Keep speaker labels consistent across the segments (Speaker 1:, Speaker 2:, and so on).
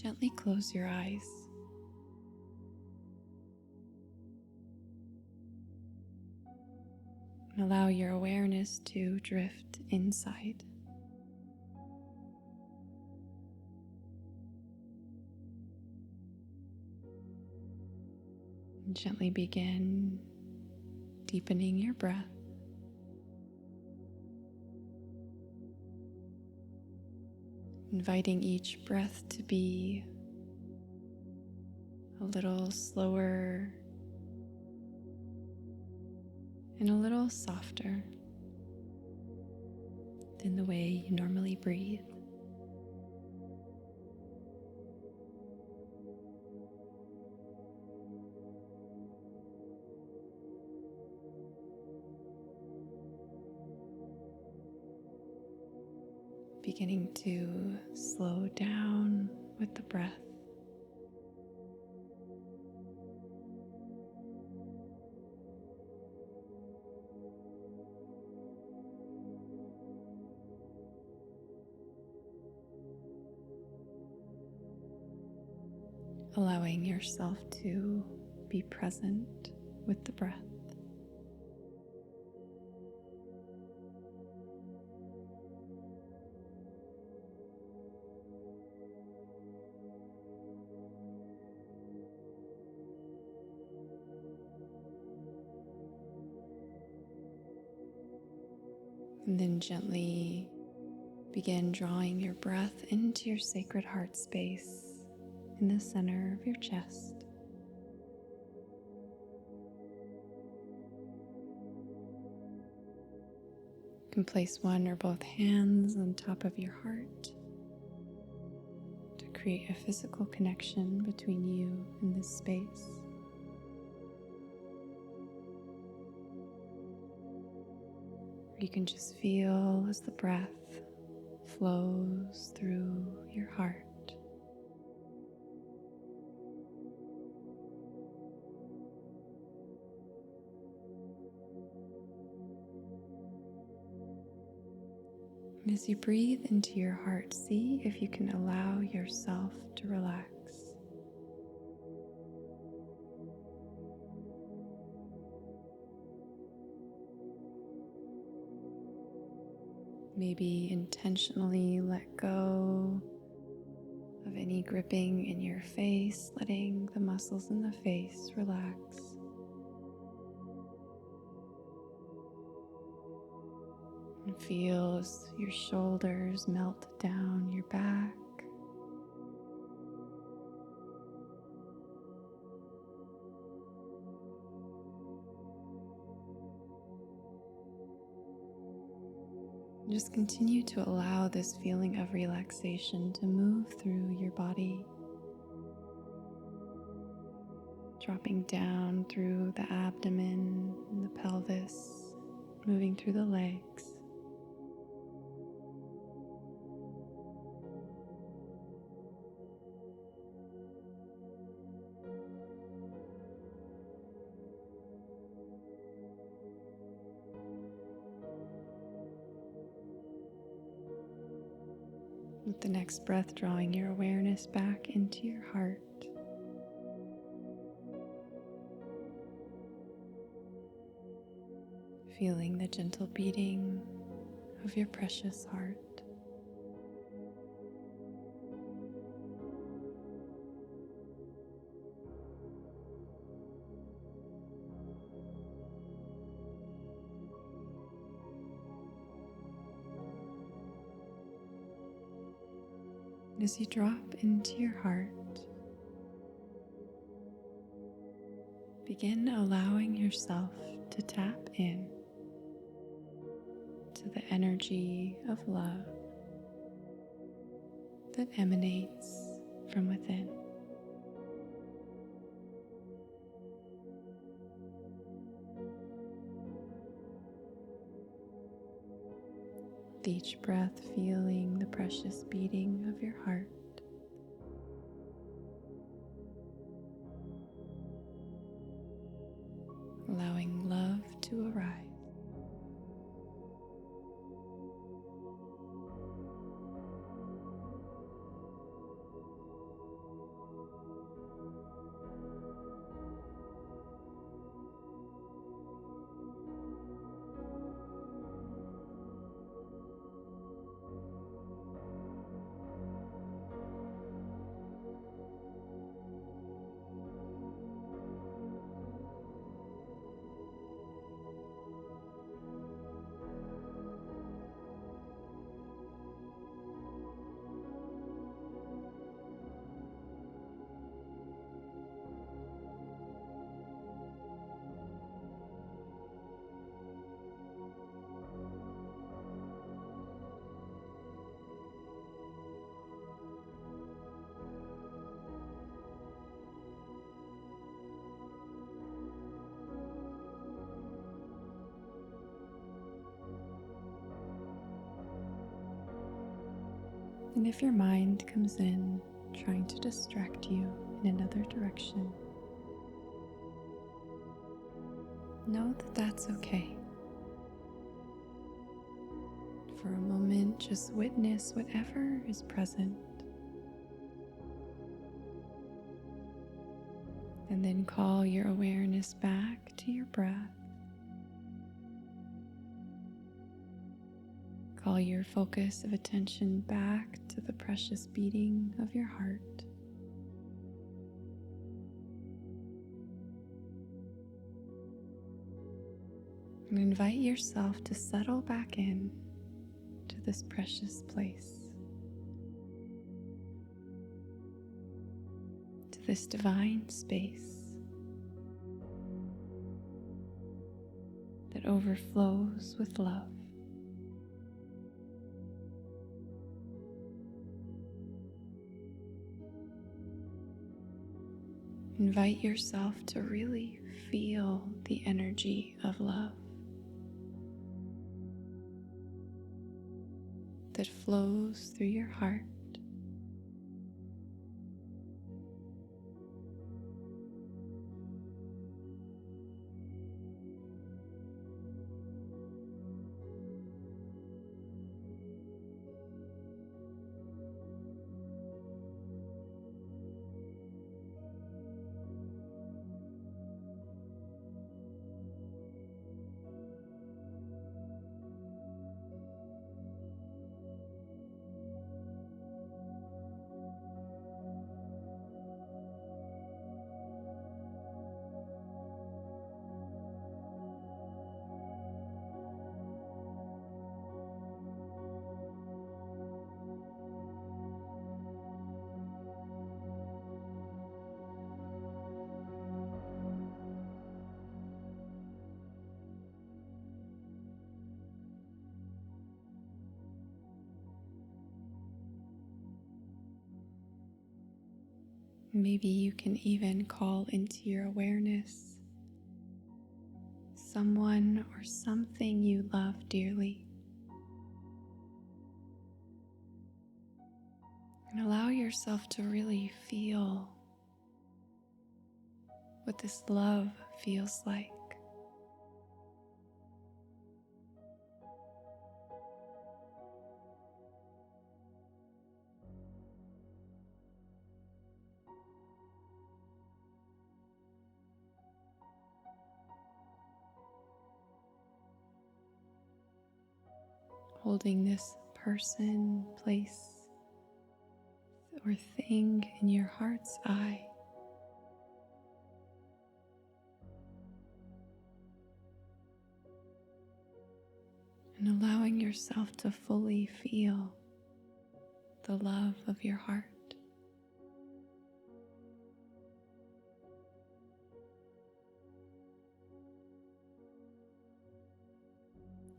Speaker 1: Gently close your eyes and allow your awareness to drift inside. And gently begin deepening your breath. Inviting each breath to be a little slower and a little softer than the way you normally breathe. Beginning to slow down with the breath. Allowing yourself to be present with the breath. And then gently begin drawing your breath into your sacred heart space in the center of your chest. You can place one or both hands on top of your heart to create a physical connection between you and this space. Or you can just feel as the breath flows through your heart. And as you breathe into your heart, see if you can allow yourself to relax. Maybe intentionally let go of any gripping in your face, letting the muscles in the face relax. And feel as your shoulders melt down your back. Just continue to allow this feeling of relaxation to move through your body, dropping down through the abdomen and the pelvis, moving through the legs. With the next breath, drawing your awareness back into your heart. Feeling the gentle beating of your precious heart. As you drop into your heart, begin allowing yourself to tap in to the energy of love that emanates from within. With each breath, feeling the precious beating of your heart. Allowing love to arrive. And if your mind comes in, trying to distract you in another direction, know that that's okay. For a moment, just witness whatever is present, and then call your awareness back to your breath. Call your focus of attention back to the precious beating of your heart. And invite yourself to settle back in to this precious place, to this divine space that overflows with love. Invite yourself to really feel the energy of love that flows through your heart. Maybe you can even call into your awareness someone or something you love dearly. And allow yourself to really feel what this love feels like. Holding this person, place, or thing in your heart's eye. And allowing yourself to fully feel the love of your heart.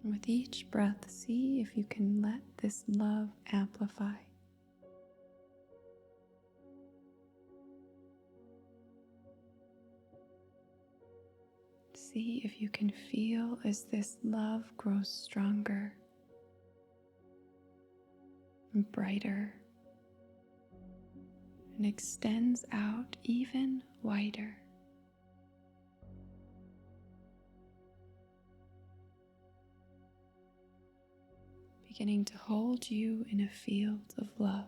Speaker 1: And with each breath, see if you can let this love amplify. See if you can feel as this love grows stronger and brighter and extends out even wider. Beginning to hold you in a field of love.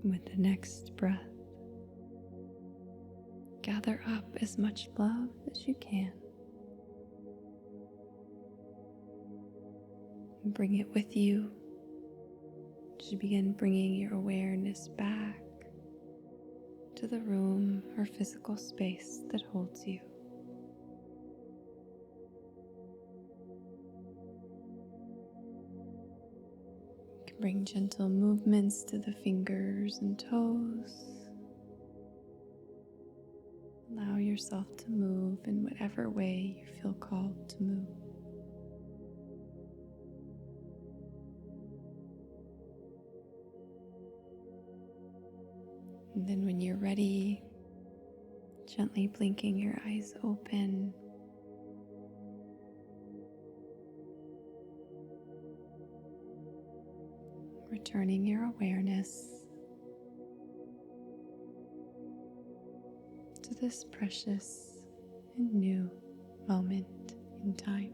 Speaker 1: With the next breath, gather up as much love as you can and bring it with you as you begin bringing your awareness back to the room or physical space that holds you. You can bring gentle movements to the fingers and toes. Allow yourself to move in whatever way you feel called to move. And then when you're ready, gently blinking your eyes open. Returning your awareness to this precious and new moment in time.